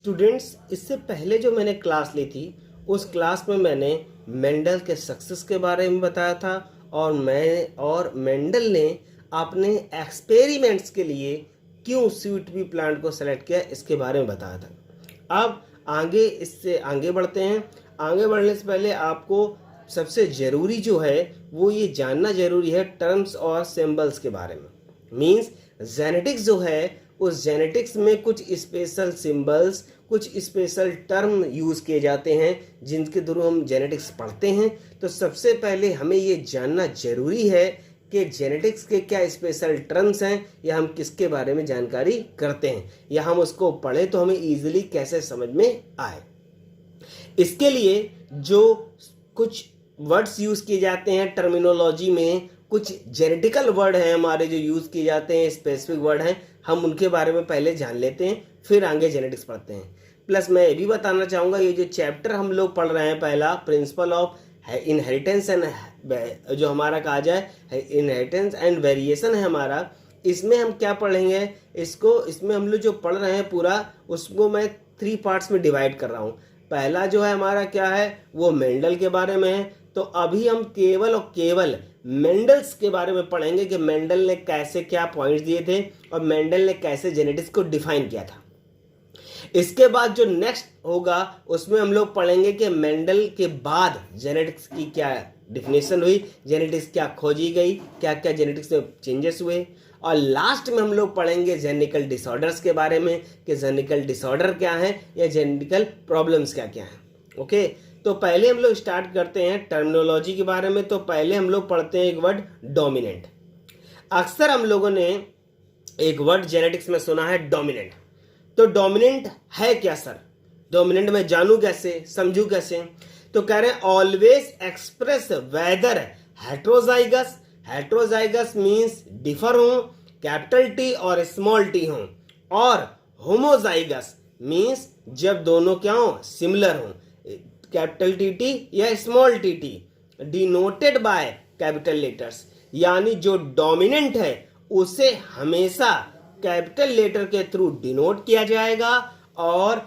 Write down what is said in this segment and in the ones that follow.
Students, इससे पहले जो मैंने क्लास ली थी उस क्लास में मैंने मेंडल के सक्सेस के बारे में बताया था और मेंडल ने अपने एक्सपेरिमेंट्स के लिए क्यों स्वीट पी प्लांट को सेलेक्ट किया इसके बारे में बताया था। अब इससे आगे बढ़ते हैं। आगे बढ़ने से पहले आपको सबसे ज़रूरी जो है वो ये जानना ज़रूरी है टर्म्स और सिंबल्स के बारे में। मीन्स जेनेटिक्स जो है उस जेनेटिक्स में कुछ स्पेशल सिंबल्स, कुछ स्पेशल टर्म यूज़ किए जाते हैं जिनके थ्रू हम जेनेटिक्स पढ़ते हैं। तो सबसे पहले हमें ये जानना ज़रूरी है कि जेनेटिक्स के क्या स्पेशल टर्म्स हैं या हम किसके बारे में जानकारी करते हैं या हम उसको पढ़ें तो हमें ईजिली कैसे समझ में आए। इसके लिए जो कुछ वर्ड्स यूज़ किए जाते हैं टर्मिनोलॉजी में, कुछ जेनेटिकल वर्ड हैं हमारे जो यूज़ किए जाते हैं, स्पेसिफिक वर्ड हैं, हम उनके बारे में पहले जान लेते हैं फिर आगे जेनेटिक्स पढ़ते हैं। प्लस मैं ये भी बताना चाहूँगा ये जो चैप्टर हम लोग पढ़ रहे हैं पहला प्रिंसिपल ऑफ इनहेरिटेंस एंड जो हमारा कहा जाए इनहेरिटेंस एंड वेरिएशन है हमारा, इसमें हम क्या पढ़ेंगे इसमें हम लोग जो पढ़ रहे हैं पूरा उसको मैं 3 पार्ट्स में डिवाइड कर रहा हूँ। पहला जो है हमारा क्या है वो मेंडल के बारे में है। तो अभी हम केवल और केवल मेंडल्स के बारे में पढ़ेंगे कि मेंडल ने कैसे क्या पॉइंट्स दिए थे और मेंडल ने कैसे जेनेटिक्स को डिफाइन किया था। इसके बाद जो नेक्स्ट होगा उसमें हम लोग पढ़ेंगे कि मेंडल के बाद जेनेटिक्स की क्या डिफिनेशन हुई, जेनेटिक्स क्या खोजी गई, क्या क्या जेनेटिक्स में चेंजेस हुए, और लास्ट में हम लोग पढ़ेंगे जेनेटिकल डिसऑर्डर्स के बारे में कि जेनेटिकल डिसऑर्डर क्या है या जेनेटिकल प्रॉब्लम्स क्या क्या हैं। ओके, तो पहले हम लोग स्टार्ट करते हैं टर्मिनोलॉजी के बारे में। तो पहले हम लोग पढ़ते हैं एक वर्ड डोमिनेंट। अक्सर हम लोगों ने एक वर्ड जेनेटिक्स में सुना है डोमिनेंट। तो डोमिनेंट है क्या सर, डोमिनेंट में जानूं कैसे, समझूं कैसे? तो कह रहे हैं always express whether heterozygous, heterozygous means differ हो, कैपिटल टी और स्मॉल टी हो, और होमोजाइगस मीन्स जब दोनों क्या हो सिमिलर हो, कैपिटल टी या small T denoted by capital letters. यानी जो डोमिनेंट है उसे हमेशा कैपिटल लेटर के थ्रू डिनोट किया जाएगा और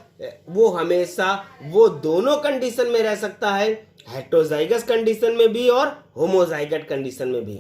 वो हमेशा वो दोनों कंडीशन में रह सकता है, हेट्रोजाइगस कंडीशन में भी और होमोजाइगस कंडीशन में भी।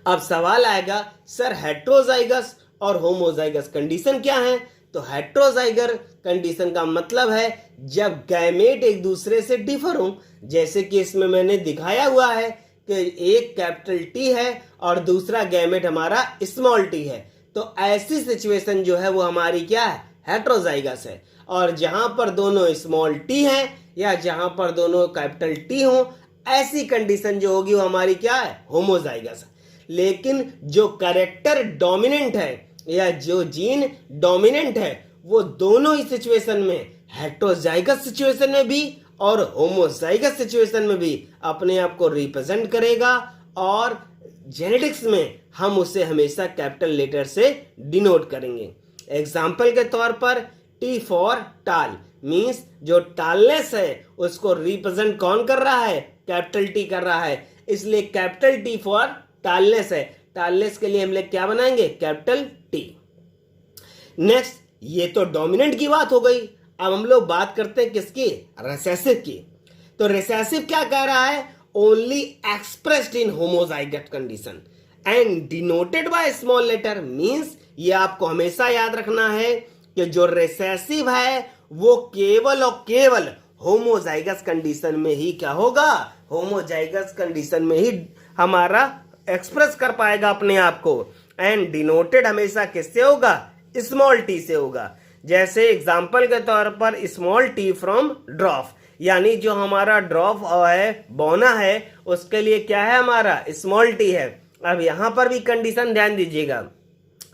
अब सवाल आएगा सर हेट्रोजाइगस और होमोजाइगस कंडीशन क्या है? तो हेट्रोजाइगर कंडीशन का मतलब है जब गैमेट एक दूसरे से डिफर हो, जैसे कि इसमें मैंने दिखाया हुआ है कि एक कैपिटल टी है और दूसरा गैमेट हमारा स्मॉल टी है। तो ऐसी सिचुएशन जो है वो हमारी क्या है, हेट्रोजाइगस है। और जहां पर दोनों स्मॉल टी है या जहां पर दोनों कैपिटल टी हो, ऐसी कंडीशन जो होगी वो हमारी क्या है, होमोजाइगस है। लेकिन जो कैरेक्टर डोमिनेंट है या जो जीन डोमिनेंट है वो दोनों ही सिचुएशन में, हेट्रोजाइगस सिचुएशन में भी और होमोजाइगस सिचुएशन में भी अपने आप को रिप्रेजेंट करेगा, और जेनेटिक्स में हम उसे हमेशा कैपिटल लेटर से डिनोट करेंगे। एग्जाम्पल के तौर पर टी फॉर टाल मीन्स जो टालनेस है उसको रिप्रेजेंट कौन कर रहा है, कैपिटल टी कर रहा है, इसलिए कैपिटल टी फॉर टालनेस है। टालनेस के लिए हम लोग क्या बनाएंगे, कैपिटल टी। नेक्स्ट, ये तो डोमिनेंट की बात हो गई। अब हम लोग बात करते हैं किसकी, रिसेसिव की। तो रिसेसिव क्या कह रहा है, only expressed in homozygous condition and denoted by small letter. Means ये आपको हमेशा याद रखना है कि जो रिसेसिव है वो केवल और केवल होमोजाइगस कंडीशन में ही क्या होगा, होमोजाइगस कंडीशन में ही हमारा एक्सप्रेस कर पाएगा अपने आप को। एंड डिनोटेड हमेशा किससे होगा, स्मॉल टी से होगा। जैसे एग्जांपल के तौर पर स्मॉल टी फ्रॉम ड्रॉप, यानी जो हमारा ड्रॉप है, बौना है, उसके लिए क्या है हमारा स्मॉल टी है। अब यहां पर भी कंडीशन ध्यान दीजिएगा,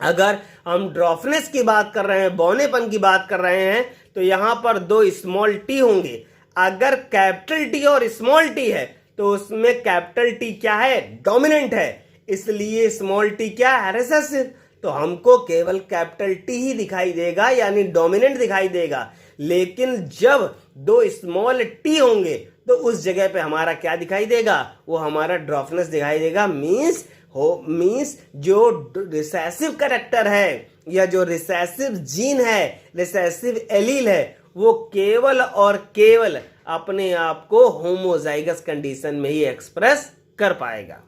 अगर हम ड्रॉपनेस की बात कर रहे हैं, बौनेपन की बात कर रहे हैं, तो यहां पर 2 स्मॉल टी होंगे। अगर कैपिटल टी और स्मॉल टी है तो उसमें कैपिटल टी क्या है, डोमिनेंट है, इसलिए स्मॉल टी क्या है, रिसेसिव। तो हमको केवल कैपिटल टी ही दिखाई देगा यानी डोमिनेंट दिखाई देगा। लेकिन जब 2 स्मॉल टी होंगे तो उस जगह पे हमारा क्या दिखाई देगा, वो हमारा ड्रॉपनेस दिखाई देगा। मींस जो रिसेसिव कैरेक्टर है या जो रिसेसिव जीन है, रिसेसिव एलील है, वो केवल और केवल अपने आप को होमोजाइगस कंडीशन में ही एक्सप्रेस कर पाएगा।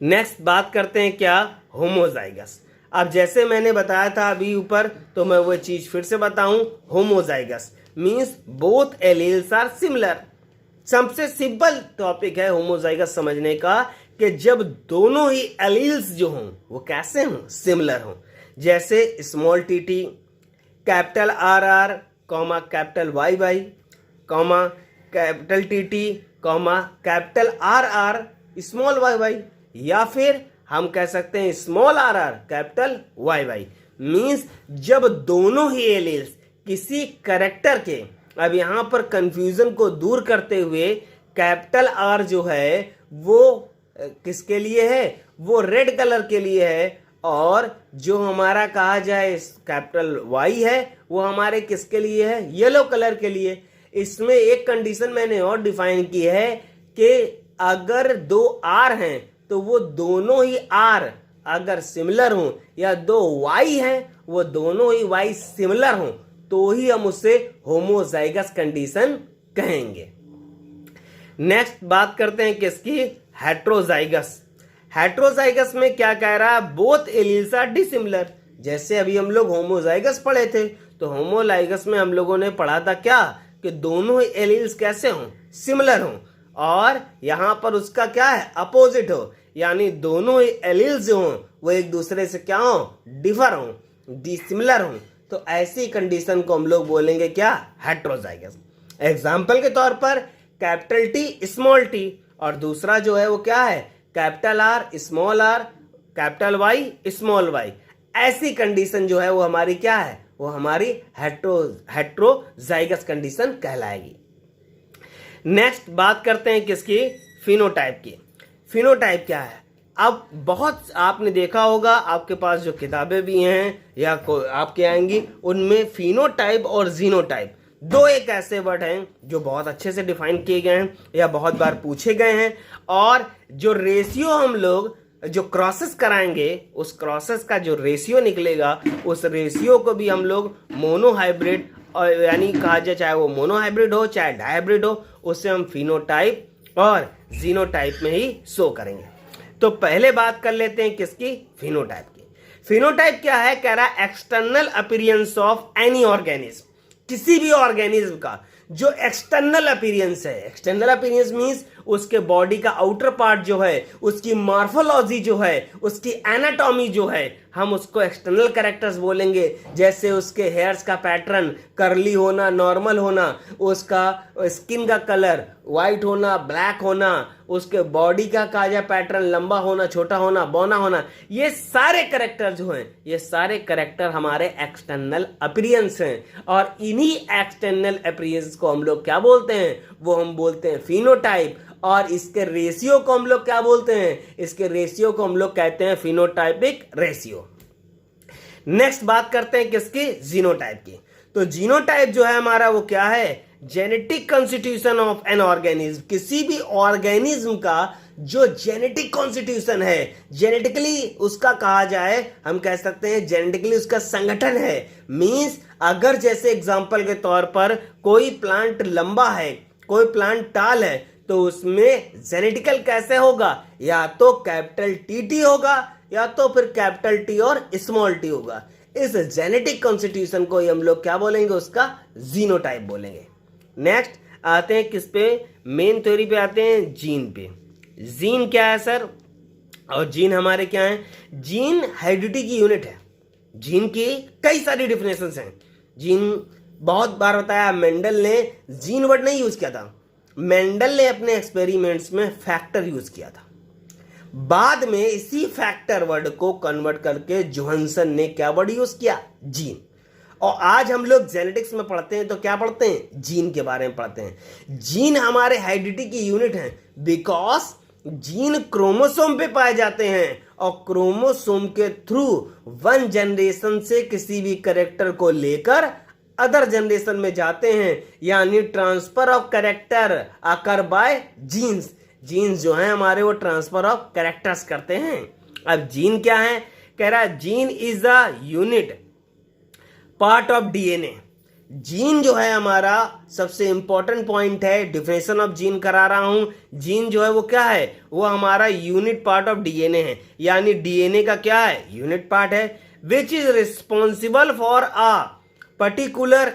नेक्स्ट बात करते हैं क्या, होमोजाइगस। अब जैसे मैंने बताया था अभी ऊपर, तो मैं वो चीज फिर से बताऊं, homozygous means both alleles are similar. सबसे सिंपल टॉपिक है होमोजाइगस समझने का कि जब दोनों ही एलील्स जो हों वो कैसे हों, सिमिलर हों। जैसे small T T, capital R R comma capital Y Y comma capital T T comma capital R R small Y Y, या फिर हम कह सकते हैं small R R capital Y Y. Means जब दोनों ही एलील्स किसी करेक्टर के, अब यहां पर कंफ्यूजन को दूर करते हुए कैपिटल आर जो है वो किसके लिए है, वो रेड कलर के लिए है, और जो हमारा कहा जाए कैपिटल वाई है वो हमारे किसके लिए है, येलो कलर के लिए। इसमें एक कंडीशन मैंने और डिफाइन की है कि अगर दो आर हैं तो वो दोनों ही आर अगर सिमिलर हों, या दो वाई हैं वो दोनों ही वाई सिमिलर हों, तो ही हम उसे होमोजाइगस कंडीशन कहेंगे। नेक्स्ट बात करते हैं किसकी, हेट्रोजाइगस। हेट्रोजाइगस में क्या कह रहा है, बोथ एलील्स आर डिसिमिलर। जैसे अभी हम लोग होमोजाइगस पढ़े थे, तो होमोलाइगस में हम लोगों ने पढ़ा था क्या, कि दोनों ही एलील्स कैसे हों, सिमिलर हों, और यहां पर उसका क्या है, अपोजिट हो, यानी दोनों ही एलील्स जो हों वो एक दूसरे से क्या हो, डिफर हों, डिसिमिलर हों। तो ऐसी कंडीशन को हम लोग बोलेंगे क्या, हेट्रोजाइगस। एग्जाम्पल के तौर पर कैपिटल टी स्मॉल टी, और दूसरा जो है वो क्या है, capital R small R capital Y small Y. ऐसी कंडीशन जो है वो हमारी क्या है, वो हमारी हेट्रोजाइगस कंडीशन कहलाएगी। नेक्स्ट बात करते हैं किसकी, फिनोटाइप की। फिनोटाइप क्या है, अब बहुत आपने देखा होगा, आपके पास जो किताबें भी हैं या आपके आएंगी, उनमें फिनोटाइप और जीनोटाइप दो एक ऐसे वर्ड हैं जो बहुत अच्छे से डिफाइन किए गए हैं या बहुत बार पूछे गए हैं, और जो रेशियो हम लोग जो क्रॉसेस कराएंगे, उस क्रॉसेस का जो रेशियो निकलेगा, उस रेशियो को भी हम लोग मोनोहाइब्रिड, और यानी कहा जाए चाहे वो मोनोहाइब्रिड हो चाहे डायहाइब्रिड हो, उससे हम फिनोटाइप और जीनोटाइप में ही शो करेंगे। तो पहले बात कर लेते हैं किसकी, फिनोटाइप की। फिनोटाइप क्या है, कह रहा है external appearance of any organism, किसी भी ऑर्गेनिज्म का जो एक्सटर्नल अपीयरेंस है। एक्सटर्नल अपीयरेंस मींस उसके बॉडी का आउटर पार्ट जो है, उसकी मॉर्फोलॉजी जो है, उसकी एनाटॉमी जो है, हम उसको एक्सटर्नल कैरेक्टर्स बोलेंगे। जैसे उसके हेयर्स का पैटर्न, कर्ली होना, नॉर्मल होना, उसका स्किन का कलर वाइट होना, ब्लैक होना, उसके बॉडी का कहा जाए पैटर्न, लंबा होना, छोटा होना, बौना होना, ये सारे कैरेक्टर जो हैं, ये सारे कैरेक्टर हमारे एक्सटर्नल अपीयरेंस हैं। और इन्हीं एक्सटर्नल अपीयरेंस को हम लोग क्या बोलते हैं, वो हम बोलते हैं फिनोटाइप। और इसके रेशियो को हम लोग क्या बोलते हैं, इसके रेशियो को हम लोग कहते हैं फिनोटाइपिक रेशियो। नेक्स्ट बात करते हैं किसकी, जीनोटाइप की। तो जीनोटाइप जो है हमारा वो क्या है, genetic constitution of an organism. किसी भी ऑर्गेनिज्म का जो जेनेटिक कॉन्स्टिट्यूशन है, जेनेटिकली उसका कहा जाए, हम कह सकते हैं जेनेटिकली उसका संगठन है। मींस अगर जैसे एग्जांपल के तौर पर कोई प्लांट लंबा है, कोई प्लांट टाल है, तो उसमें जेनेटिकल कैसे होगा, या तो कैपिटल टी होगा या तो फिर कैपिटल टी और स्मॉल टी होगा। इस जेनेटिक कॉन्स्टिट्यूशन को हम लोग क्या बोलेंगे, उसका जीनोटाइप बोलेंगे। नेक्स्ट आते हैं किस पे, मेन थ्योरी पे आते हैं, जीन पे। जीन क्या है सर, और जीन हमारे क्या है, जीन हेरिडिटी की यूनिट है। जीन की कई सारी डिफिनेशंस हैं। जीन बहुत बार बताया, मेंडल ने जीन वर्ड नहीं यूज किया था, मेंडल ने अपने एक्सपेरिमेंट्स में फैक्टर यूज किया था। बाद में इसी फैक्टर वर्ड को कन्वर्ट करके जोहानसन ने क्या वर्ड यूज किया, जीन। और आज हम लोग जेनेटिक्स में पढ़ते हैं तो क्या पढ़ते हैं, जीन के बारे में पढ़ते हैं। जीन हमारे हेरिडिटी की यूनिट है, बिकॉज जीन क्रोमोसोम पे पाए जाते हैं, और क्रोमोसोम के थ्रू वन जनरेशन से किसी भी कैरेक्टर को लेकर अदर जनरेशन में जाते हैं, यानी transfer of character occur by genes. Genes जो हैं हमारे वो ट्रांसफर ऑफ कैरेक्टर्स करते हैं। अब जीन क्या है, कह रहा है gene is the unit part of DNA. Gene जो है हमारा सबसे इंपॉर्टेंट पॉइंट है, डिफिनेशन ऑफ जीन करा रहा हूं। जीन जो है वो क्या है, वो हमारा यूनिट पार्ट ऑफ डीएनए है, यानी डीएनए का क्या है, यूनिट पार्ट है, which is responsible for a particular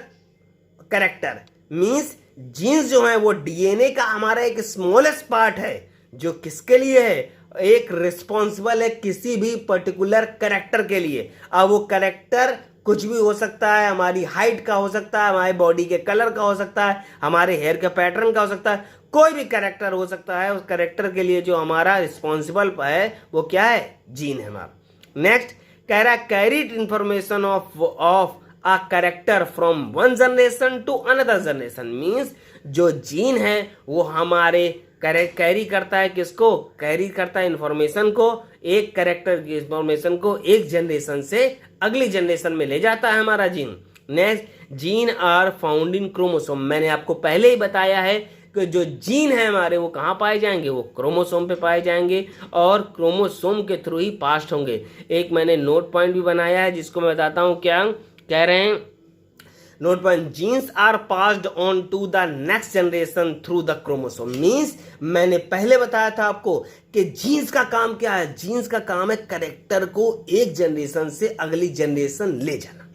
character. Means genes जो है वो डीएनए का हमारा एक स्मॉलेस्ट पार्ट है जो किसके लिए है, एक रिस्पॉन्सिबल है किसी भी पर्टिकुलर कैरेक्टर के लिए। अब वो कैरेक्टर कुछ भी हो सकता है, हमारी हाइट का हो सकता है, हमारे बॉडी के कलर का हो सकता है, हमारे हेयर के पैटर्न का हो सकता है, कोई भी कैरेक्टर हो सकता है। उस कैरेक्टर के लिए जो हमारा रिस्पॉन्सिबल है वो क्या है, जीन है हमारा। नेक्स्ट कह रहा है carried information of a character from one generation to another generation. Means जो जीन है वो हमारे कैरी करता है, किसको कैरी करता है, इंफॉर्मेशन को, एक कैरेक्टर की इंफॉर्मेशन को एक जनरेशन से अगली जनरेशन में ले जाता है हमारा gene. Next gene are found in chromosome. मैंने आपको पहले ही बताया है कि जो जीन है हमारे वो कहाँ पाए जाएंगे, वो क्रोमोसोम पे पाए जाएंगे और क्रोमोसोम के थ्रू ही पास्ट होंगे। एक मैंने नोट पॉइंट भी बनाया है जिसको मैं बताता हूँ, क्या कह रहे हैं, note point, genes are passed on to the next generation through the chromosome. Means मैंने पहले बताया था आपको कि जीन्स का काम क्या है, जीन्स का काम है कैरेक्टर को एक जनरेशन से अगली जनरेशन ले जाना,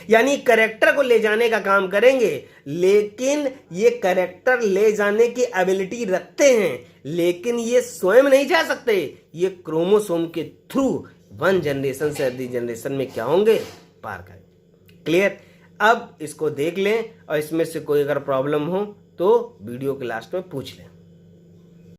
यानी कैरेक्टर को ले जाने का काम करेंगे। लेकिन ये कैरेक्टर ले जाने की एबिलिटी रखते हैं, लेकिन ये स्वयं नहीं जा सकते, ये क्रोमोसोम के थ्रू वन जनरेशन से अगली जनरेशन में क्या होंगे, पार करें। क्लियर। अब इसको देख लें और इसमें से कोई अगर प्रॉब्लम हो तो वीडियो के लास्ट में पूछ लें।